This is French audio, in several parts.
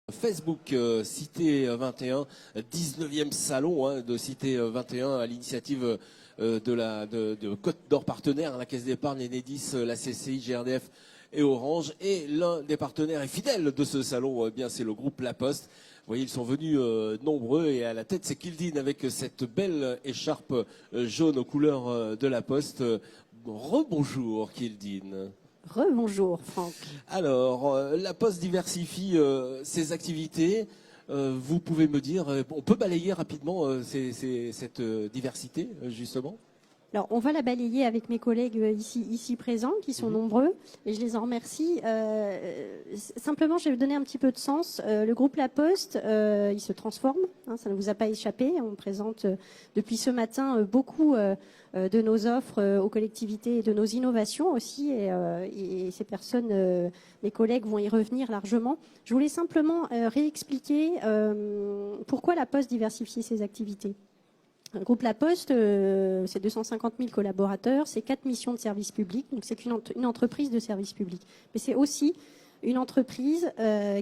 Facebook Cité 21, 19e salon de Cité 21 à l'initiative de Côte d'Or Partenaire, la Caisse d'Épargne, Enedis, la CCI, GRDF et Orange. Et l'un des partenaires et fidèles de ce salon, c'est le groupe La Poste. Vous voyez, ils sont venus nombreux et à la tête, c'est Kildin avec cette belle écharpe jaune aux couleurs de La Poste. Rebonjour Kildin. Rebonjour Franck. Alors, La Poste diversifie ses activités. Vous pouvez me dire, on peut balayer rapidement cette diversité, justement ? Alors, on va la balayer avec mes collègues ici présents, qui sont nombreux, et je les en remercie. Simplement, je vais donner un petit peu de sens. Le groupe La Poste, il se transforme, ça ne vous a pas échappé. On présente depuis ce matin beaucoup de nos offres aux collectivités et de nos innovations aussi, et ces personnes, mes collègues, vont y revenir largement. Je voulais simplement réexpliquer pourquoi La Poste diversifie ses activités. Le groupe La Poste, c'est 250 000 collaborateurs, c'est 4 missions de service public, donc c'est une entreprise de service public. Mais c'est aussi une entreprise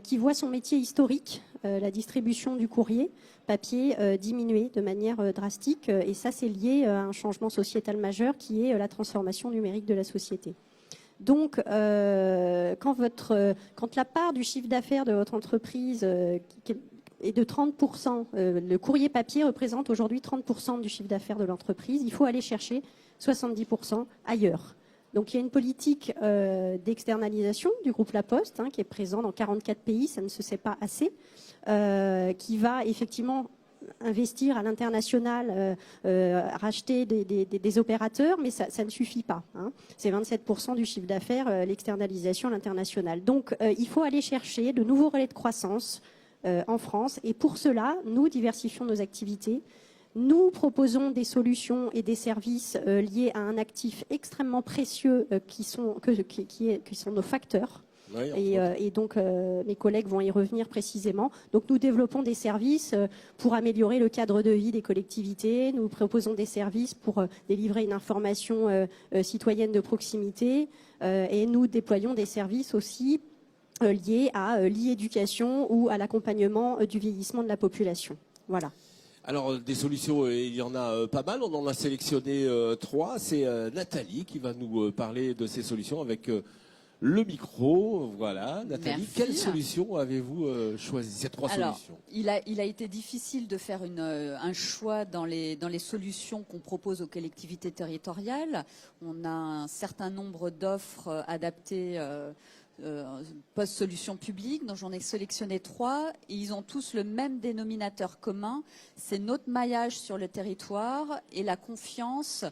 qui voit son métier historique, la distribution du courrier papier, diminuer de manière drastique. Et ça, c'est lié à un changement sociétal majeur qui est la transformation numérique de la société. Donc, quand la part du chiffre d'affaires de votre entreprise est de 30%, le courrier papier représente aujourd'hui 30% du chiffre d'affaires de l'entreprise, il faut aller chercher 70% ailleurs. Donc il y a une politique d'externalisation du groupe La Poste qui est présent dans 44 pays, ça ne se sait pas assez, qui va effectivement investir à l'international, racheter des opérateurs, mais ça ne suffit pas. C'est 27% du chiffre d'affaires, l'externalisation à l'international. Donc il faut aller chercher de nouveaux relais de croissance en France, et pour cela, nous diversifions nos activités. Nous proposons des solutions et des services liés à un actif extrêmement précieux qui sont nos facteurs. Oui, et donc, mes collègues vont y revenir précisément. Donc, nous développons des services pour améliorer le cadre de vie des collectivités. Nous proposons des services pour délivrer une information citoyenne de proximité. Et nous déployons des services aussi liés à l'e-éducation ou à l'accompagnement du vieillissement de la population. Voilà. Alors, des solutions, il y en a pas mal. On en a sélectionné 3. C'est Nathalie qui va nous parler de ces solutions avec le micro. Voilà, Nathalie, merci. Quelle solution avez-vous choisi, ces 3 solutions? Il a été difficile de faire un choix dans les solutions qu'on propose aux collectivités territoriales. On a un certain nombre d'offres adaptées post-solutions publiques, dont j'en ai sélectionné 3, et ils ont tous le même dénominateur commun, c'est notre maillage sur le territoire et la confiance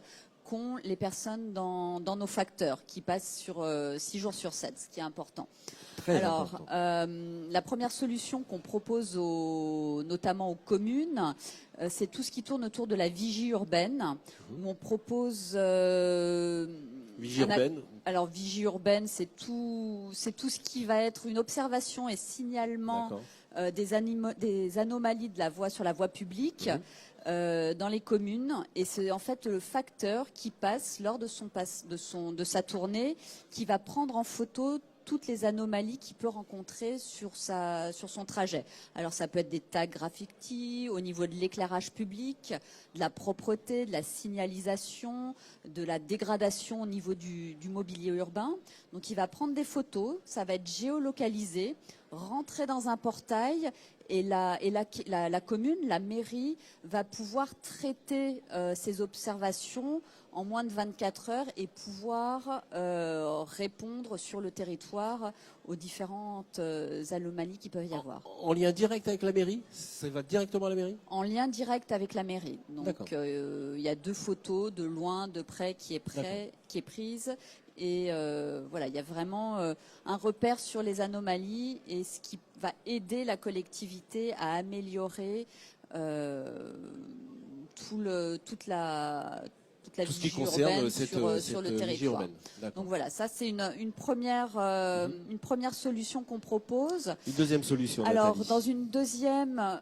qu'ont les personnes dans nos facteurs, qui passent sur 6 jours sur 7, ce qui est important. Alors, la première solution qu'on propose notamment aux communes, c'est tout ce qui tourne autour de la vigie urbaine, où on propose... Vigie urbaine. Alors, vigie urbaine, c'est tout ce qui va être une observation et signalement des anomalies de la voie sur la voie publique dans les communes. Et c'est en fait le facteur qui passe lors de sa tournée, qui va prendre en photo toutes les anomalies qu'il peut rencontrer sur son trajet. Alors ça peut être des tags graffiti au niveau de l'éclairage public, de la propreté, de la signalisation, de la dégradation au niveau du mobilier urbain. Donc il va prendre des photos, ça va être géolocalisé, rentrer dans un portail, et la commune, la mairie, va pouvoir traiter ces observations en moins de 24 heures et pouvoir répondre sur le territoire aux différentes anomalies qui peuvent y avoir. En lien direct avec la mairie? Ça va directement à la mairie? En lien direct avec la mairie. Donc il y a 2 photos, de loin, de près, qui est prise. Et voilà, il y a vraiment un repère sur les anomalies, et ce qui va aider la collectivité à améliorer toute la vigie urbaine sur le territoire. Donc voilà, ça c'est une première solution qu'on propose. Une deuxième solution, alors, Nathalie. dans une deuxième...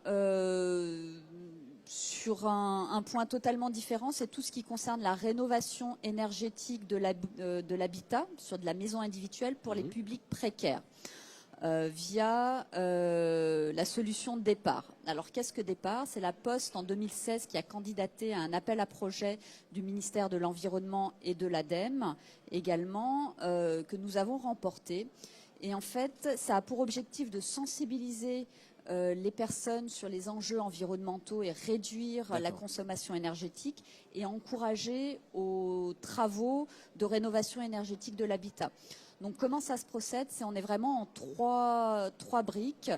sur un point totalement différent, c'est tout ce qui concerne la rénovation énergétique de l'habitat, sur de la maison individuelle pour les publics précaires, via la solution Départ. Alors qu'est-ce que Départ? C'est la Poste en 2016 qui a candidaté à un appel à projet du ministère de l'Environnement et de l'ADEME également, que nous avons remporté. Et en fait, ça a pour objectif de sensibiliser les personnes sur les enjeux environnementaux et réduire la consommation énergétique et encourager aux travaux de rénovation énergétique de l'habitat. Donc comment ça se procède? On est vraiment en trois briques.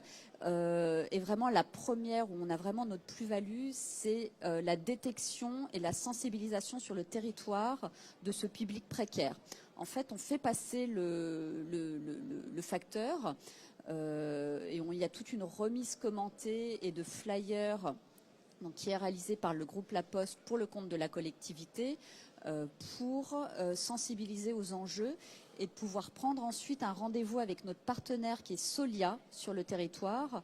Et vraiment la première où on a vraiment notre plus-value, c'est la détection et la sensibilisation sur le territoire de ce public précaire. En fait, on fait passer le facteur et il y a toute une remise commentée et de flyers qui est réalisée par le groupe La Poste pour le compte de la collectivité pour sensibiliser aux enjeux et de pouvoir prendre ensuite un rendez-vous avec notre partenaire qui est Solia sur le territoire,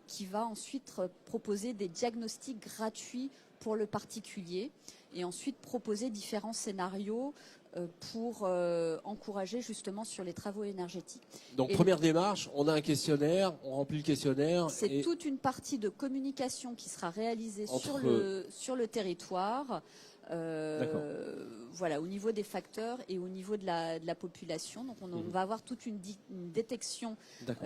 qui va ensuite proposer des diagnostics gratuits pour le particulier et ensuite proposer différents scénarios pour encourager justement sur les travaux énergétiques. Donc première démarche, on a un questionnaire, on remplit le questionnaire. C'est toute une partie de communication qui sera réalisée sur le territoire. Voilà, au niveau des facteurs et au niveau de la population. Donc on va avoir toute une détection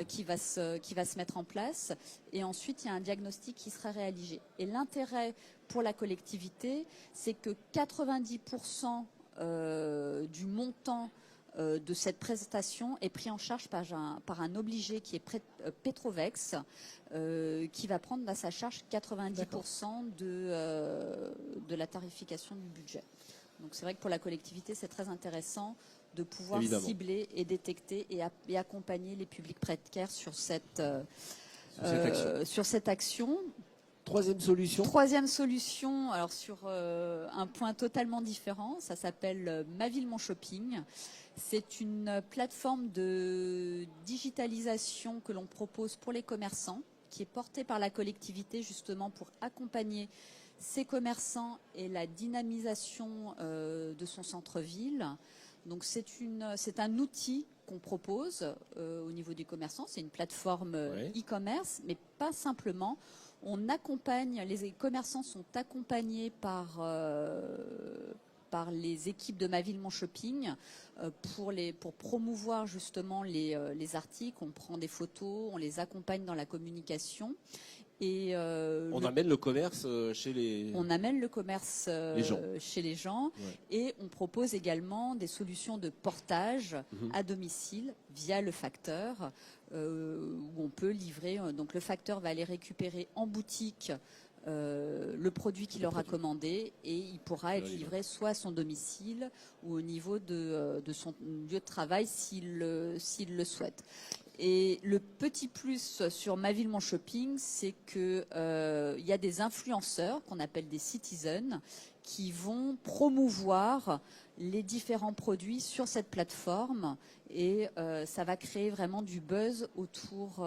qui va se mettre en place et ensuite il y a un diagnostic qui sera réalisé. Et l'intérêt pour la collectivité, c'est que 90% du montant de cette prestation est pris en charge par un obligé qui est Petrovex, qui va prendre à sa charge 90% de la tarification du budget. Donc c'est vrai que pour la collectivité, c'est très intéressant de pouvoir cibler et détecter et accompagner les publics précaires sur cette action. Troisième solution, alors sur un point totalement différent, ça s'appelle Ma Ville Mon Shopping. C'est une plateforme de digitalisation que l'on propose pour les commerçants, qui est portée par la collectivité justement pour accompagner ces commerçants et la dynamisation de son centre-ville. Donc c'est un outil qu'on propose au niveau des commerçants. C'est une plateforme e-commerce, mais pas simplement. Les commerçants sont accompagnés par les équipes de Ma Ville Mon Shopping pour promouvoir justement les articles. On prend des photos, on les accompagne dans la communication. Et on amène le commerce chez les chez les gens et on propose également des solutions de portage à domicile via le facteur où on peut livrer. Donc le facteur va aller récupérer en boutique le produit qu'il aura commandé et il pourra être livré soit à son domicile ou au niveau de son lieu de travail s'il le souhaite. Et le petit plus sur Ma Ville Mon Shopping, c'est que y a des influenceurs qu'on appelle des citizens qui vont promouvoir les différents produits sur cette plateforme et ça va créer vraiment du buzz autour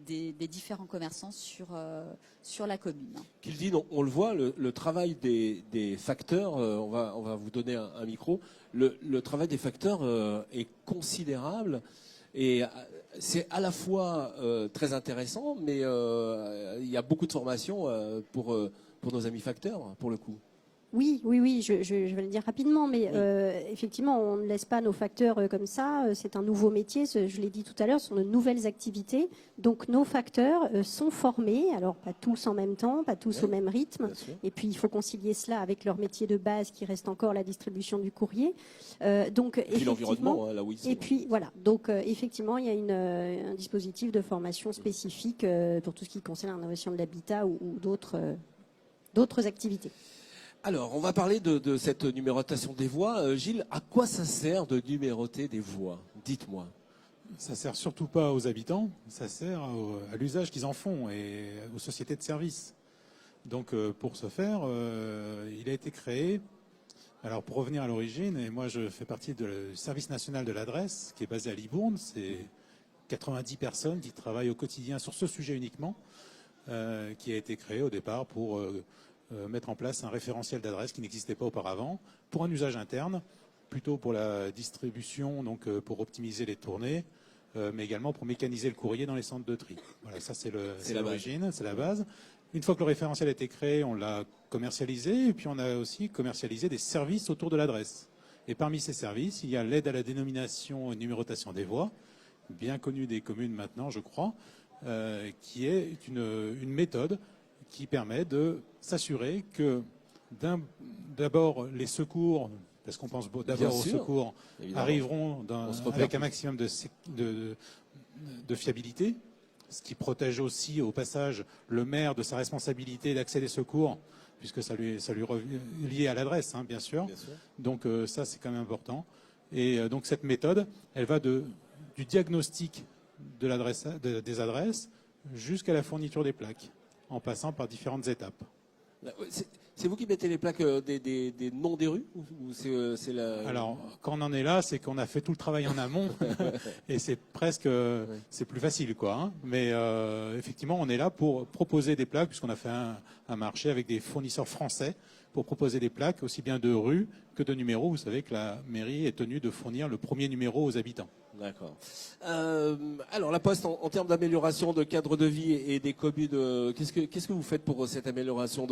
des différents commerçants sur la commune. Kildine, on le voit, le travail des facteurs, on va vous donner un micro, le travail des facteurs est considérable. Et c'est à la fois très intéressant, mais il y a beaucoup de formations pour nos amis facteurs, pour le coup. Oui, je vais le dire rapidement, mais effectivement, on ne laisse pas nos facteurs comme ça. C'est un nouveau métier, je l'ai dit tout à l'heure, ce sont de nouvelles activités. Donc nos facteurs sont formés, alors pas tous en même temps, pas tous au même rythme. Et puis il faut concilier cela avec leur métier de base qui reste encore la distribution du courrier. Donc, et puis l'environnement, là oui. Et puis voilà, donc effectivement, il y a un dispositif de formation spécifique pour tout ce qui concerne la rénovation de l'habitat ou d'autres activités. Alors, on va parler de cette numérotation des voies. Gilles, à quoi ça sert de numéroter des voies? Dites-moi. Ça sert surtout pas aux habitants, ça sert à l'usage qu'ils en font et aux sociétés de services. Donc, pour ce faire, il a été créé. Alors, pour revenir à l'origine, et moi je fais partie du service national de l'adresse, qui est basé à Libourne. C'est 90 personnes qui travaillent au quotidien sur ce sujet uniquement, qui a été créé au départ pour mettre en place un référentiel d'adresse qui n'existait pas auparavant, pour un usage interne, plutôt pour la distribution, donc pour optimiser les tournées, mais également pour mécaniser le courrier dans les centres de tri. Voilà, ça c'est l'origine, c'est la base. Une fois que le référentiel a été créé, on l'a commercialisé, et puis on a aussi commercialisé des services autour de l'adresse. Et parmi ces services, il y a l'aide à la dénomination et numérotation des voies, bien connue des communes maintenant, je crois, qui est une méthode qui permet de s'assurer que d'abord les secours, parce qu'on pense d'abord aux secours, arriveront avec un maximum de fiabilité, ce qui protège aussi au passage le maire de sa responsabilité d'accès des secours, puisque ça lui revient lié à l'adresse, hein, bien sûr. Donc ça, c'est quand même important. Et donc cette méthode, elle va du diagnostic des adresses jusqu'à la fourniture des plaques, en passant par différentes étapes. C'est vous qui mettez les plaques des noms des rues ou c'est Alors, quand on en est là, c'est qu'on a fait tout le travail en amont et c'est presque c'est plus facile, quoi. Hein. Mais effectivement, on est là pour proposer des plaques, puisqu'on a fait un marché avec des fournisseurs français pour proposer des plaques aussi bien de rues que de numéros. Vous savez que la mairie est tenue de fournir le premier numéro aux habitants. D'accord. Alors la Poste, en termes d'amélioration de cadre de vie et des communes, qu'est-ce que vous faites pour cette amélioration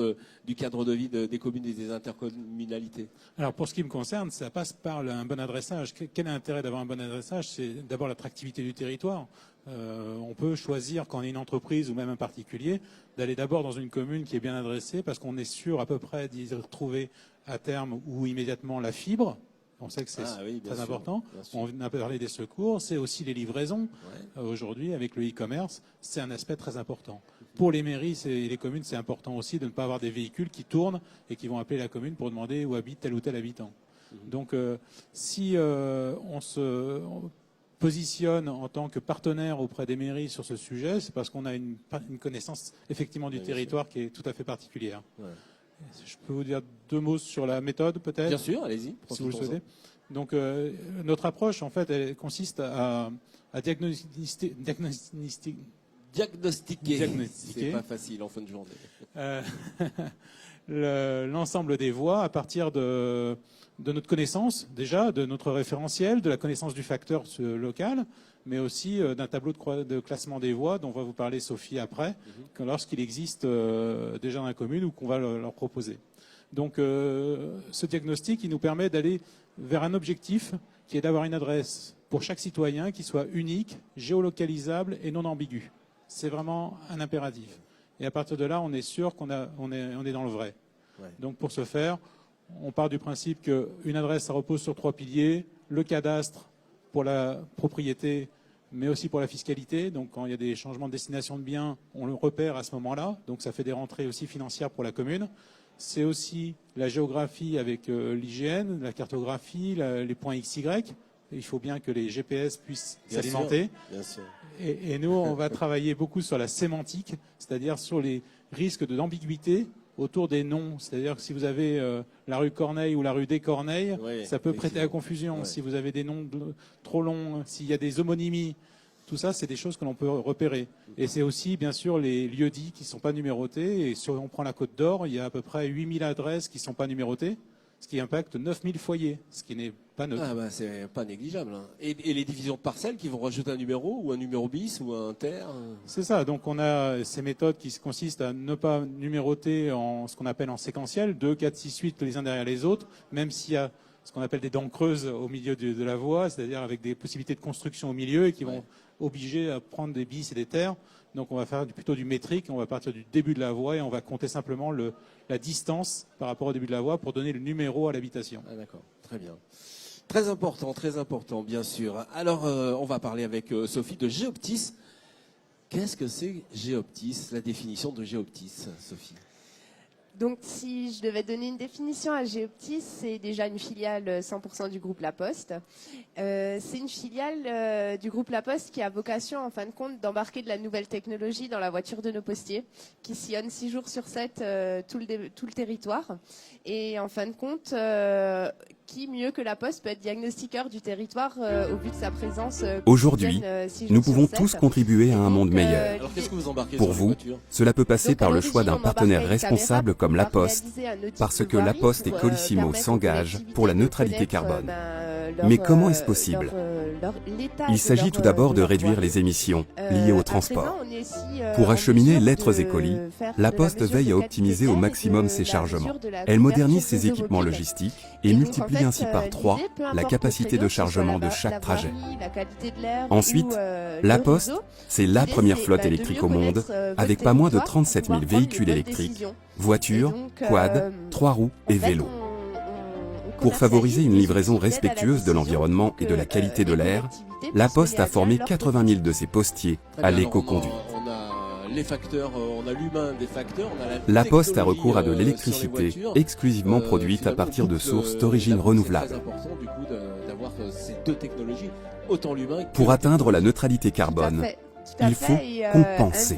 du cadre de vie des communes et des intercommunalités? Alors pour ce qui me concerne, ça passe par un bon adressage. Quel est l'intérêt d'avoir un bon adressage? C'est d'abord l'attractivité du territoire. On peut choisir, quand on est une entreprise ou même un particulier, d'aller d'abord dans une commune qui est bien adressée, parce qu'on est sûr à peu près d'y retrouver à terme ou immédiatement la fibre. On sait que c'est très important. On a parlé des secours, c'est aussi les livraisons. Aujourd'hui, avec le e-commerce, c'est un aspect très important. Pour les mairies et les communes, c'est important aussi de ne pas avoir des véhicules qui tournent et qui vont appeler la commune pour demander où habite tel ou tel habitant. Donc, si on se positionne en tant que partenaire auprès des mairies sur ce sujet, c'est parce qu'on a une connaissance effectivement du territoire qui est tout à fait particulière. Je peux vous dire 2 mots sur la méthode, peut-être? Bien sûr, allez-y. Si vous le souhaitez. Donc, notre approche, en fait, elle consiste à diagnostiquer. C'est pas facile en fin de journée. L'ensemble des voies à partir de notre connaissance, déjà, de notre référentiel, de la connaissance du facteur local, mais aussi d'un tableau de classement des voies dont va vous parler Sophie après, lorsqu'il existe déjà dans la commune ou qu'on va leur proposer. Donc ce diagnostic, il nous permet d'aller vers un objectif qui est d'avoir une adresse pour chaque citoyen qui soit unique, géolocalisable et non ambiguë. C'est vraiment un impératif. Et à partir de là, on est sûr qu'on est dans le vrai. Donc pour ce faire, on part du principe qu'une adresse, ça repose sur 3 piliers. Le cadastre pour la propriété, mais aussi pour la fiscalité. Donc quand il y a des changements de destination de biens, on le repère à ce moment-là. Donc ça fait des rentrées aussi financières pour la commune. C'est aussi la géographie avec l'IGN, la cartographie, les points XY. Il faut bien que les GPS puissent s'alimenter. Et nous, on va travailler beaucoup sur la sémantique, c'est-à-dire sur les risques d'ambiguïté autour des noms. C'est-à-dire que si vous avez la rue Corneille ou la rue des Corneilles, ça peut prêter à confusion. Si vous avez des noms trop longs, s'il y a des homonymies, tout ça, c'est des choses que l'on peut repérer. Et c'est aussi, bien sûr, les lieux-dits qui ne sont pas numérotés. Et si on prend la Côte d'Or, il y a à peu près 8000 adresses qui ne sont pas numérotées, ce qui impacte 9000 foyers, ce qui n'est pas neutre. Ah bah c'est pas négligeable. Hein. Et les divisions de parcelles qui vont rajouter un numéro ou un numéro bis ou un ter. C'est ça. Donc on a ces méthodes qui consistent à ne pas numéroter en ce qu'on appelle en séquentiel, 2, 4, 6, 8 les uns derrière les autres, même s'il y a ce qu'on appelle des dents creuses au milieu de la voie, c'est-à-dire avec des possibilités de construction au milieu et qui vont obliger à prendre des bis et des terres. Donc on va faire plutôt du métrique, on va partir du début de la voie et on va compter simplement la distance par rapport au début de la voie pour donner le numéro à l'habitation. Ah d'accord, très bien. Très important, bien sûr. Alors on va parler avec Sophie de Géoptis. Qu'est-ce que c'est Géoptis? La définition de Géoptis, Sophie? Donc, si je devais donner une définition à Géoptis, c'est déjà une filiale 100% du groupe La Poste. C'est une filiale du groupe La Poste qui a vocation, en fin de compte, d'embarquer de la nouvelle technologie dans la voiture de nos postiers, qui sillonne 6 jours sur 7 tout le territoire. Et en fin de compte, qui, mieux que la Poste, peut être diagnostiqueur du territoire au vu de sa présence Aujourd'hui, quotidienne, 6 nous jours pouvons sur tous 7. contribuer à un monde Donc, meilleur. Alors qu'est-ce que vous embarquez Pour sur vous, votre voiture? Cela peut passer Donc, par à le choix d'un l'origine, on partenaire embarquait une responsable caméra comme pour la pouvoir Poste, réaliser un audit parce de que la voirie, Poste et pour, Colissimo permettre aux s'engagent collectivités pour la de neutralité connaître, carbone. leur, Mais comment est-ce possible l'état Il de s'agit leur, tout d'abord de leur réduire voirie. les émissions liées au À transport. présent, on est aussi, Pour en acheminer mesure lettres de et colis, faire la de Poste mesure veille de à qualité optimiser au d'air et maximum de ses la chargements. mesure de la Elle modernise couverture ses équipements réseau logistiques Et et donc, multiplie en fait, ainsi par 3 l'idée, peu la importe capacité le de créneau, que ce soit chargement de la chaque trajet. voirie, la qualité de l'air Ensuite, ou, la le Poste, réseau. c'est la L'idée, première c'est, flotte de électrique mieux au monde, connaître, votre avec pas moins de territoire pour 37 000 pouvoir prendre véhicules les bonnes électriques, décisions. voitures, Et donc, quads, 3 roues et en fait, vélos. on Pour favoriser une commercialise livraison des outils d'aide à la respectueuse de décision l'environnement pour et de la que, qualité de les l'air, collectivités la puissent Poste mener a à bien formé leur 80 000 de ses postiers Très à bien, alors, l'éco-conduite. on a les facteurs, on a l'humain des facteurs, on a La Poste a technologie, recours à de sur les l'électricité voitures. exclusivement produite à Finalement, partir de donc, sources la d'origine Poste, c'est renouvelable. très important du coup d'avoir ces deux technologies, autant l'humain que Pour la atteindre la technologie. neutralité Tout à carbone, fait, tout à il fait. faut Et, compenser.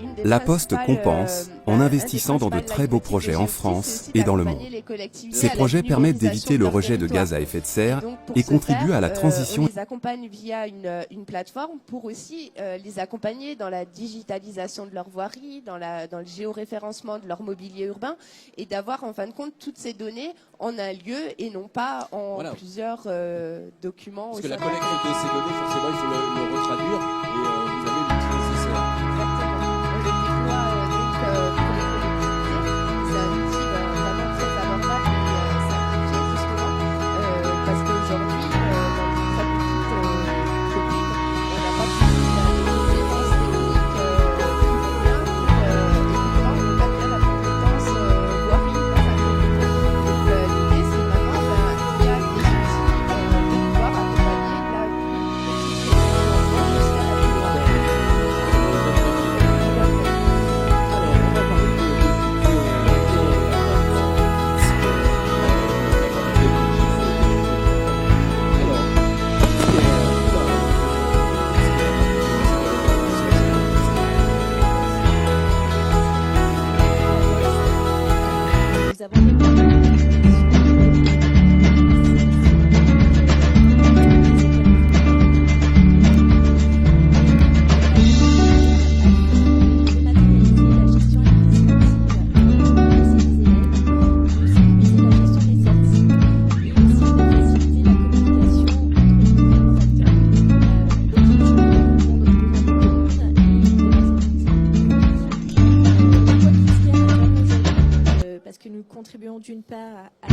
une des La Poste principales, compense en un des investissant dans de principales très beaux leitmotifs projets de en Géoptis, France c'est aussi et dans le d'accompagner monde. les collectivités Ces à la projets permettent numérisation d'éviter de le leur rejet de territoire. gaz à effet de serre Donc, pour et ce contribuent faire, à la transition. on les accompagne via une plateforme pour aussi les accompagner dans la digitalisation de leur voirie, dans le géoréférencement de leur mobilier urbain et d'avoir en fin de compte toutes ces données en un lieu et non pas en Voilà. plusieurs documents. Parce au que la sein collecte de ces données, forcément, il faut le retraduire et vous avez l'outil nécessaire. Exactement. On le déploie donc pour les collectivités. C'est un outil vraiment très abordable et simplifié justement parce qu'aujourd'hui, dans une très petite commune, on n'a pas beaucoup de compétences techniques qui vont bien. Évidemment, on n'a pas bien la compétence voirie dans sa commune. Donc l'idée, c'est vraiment il y a des outils pour pouvoir accompagner la petite jusqu'à la plus grande. Alors, on va parler Nous avons parce que nous contribuons d'une part à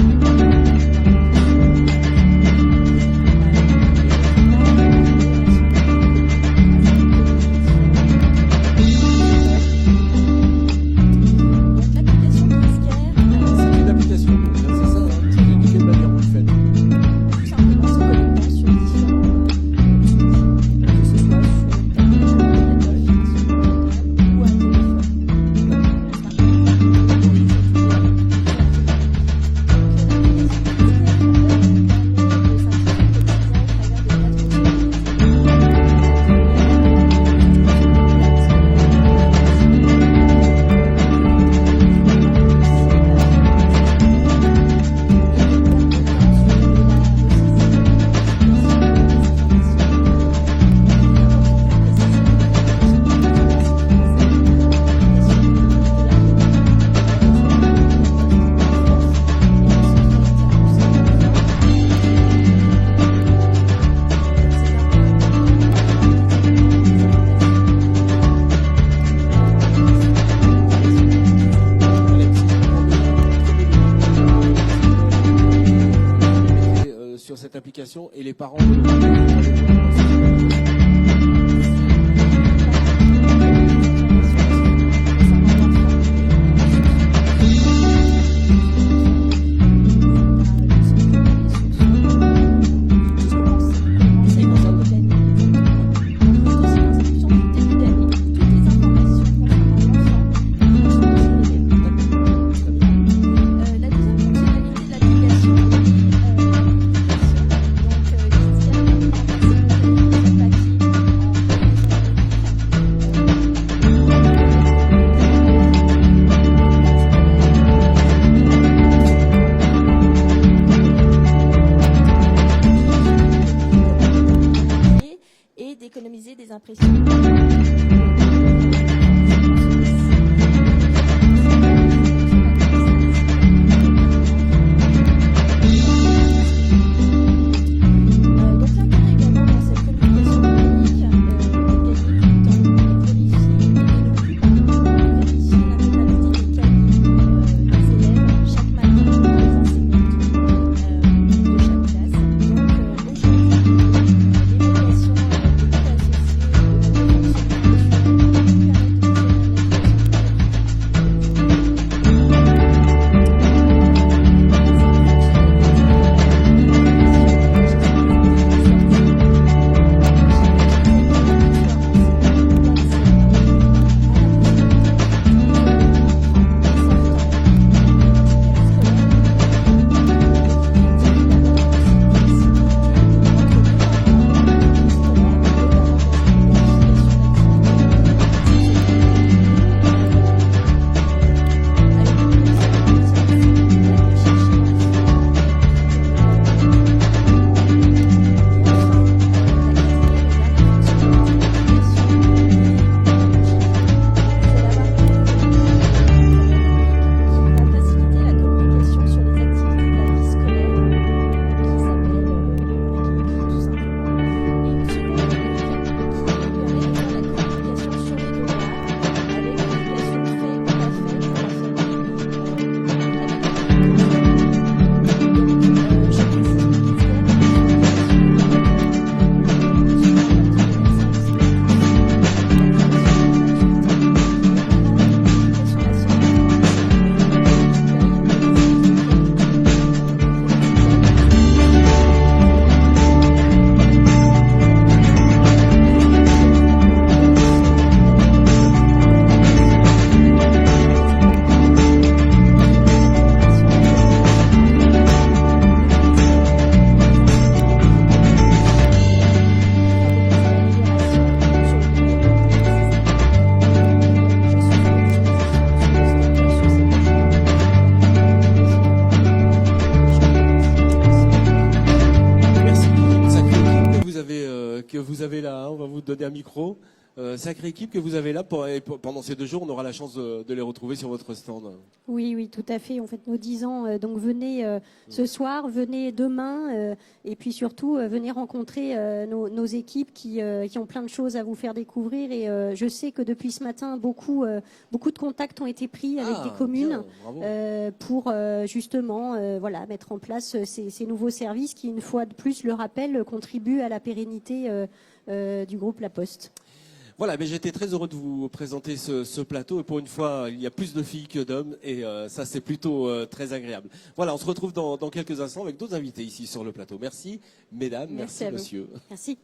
l'application c'est une application, donc, hein, c'est ça, hein. De quelle manière vous le faites? tout simplement se connectant sur différents que ce soit sur un ordinateur fixe ou un téléphone. Sur cette application et les parents de La deuxième fonctionnalité de l'application, donner un micro. Sacrée équipe que vous avez là. Pendant ces 2 jours, on aura la chance de les retrouver sur votre stand. Oui, oui, tout à fait. On fête nos 10 ans. Donc venez ce soir, venez demain. Et puis surtout, venez rencontrer nos équipes qui ont plein de choses à vous faire découvrir. Et je sais que depuis ce matin, beaucoup de contacts ont été pris avec des communes pour justement mettre en place ces nouveaux services qui, une fois de plus, le rappel, contribuent à la pérennité du groupe La Poste. Voilà, mais j'étais très heureux de vous présenter ce plateau. Et pour une fois, il y a plus de filles que d'hommes. Et ça, c'est plutôt très agréable. Voilà, on se retrouve dans quelques instants avec d'autres invités ici sur le plateau. Merci, mesdames. Merci, à vous. monsieur. Merci.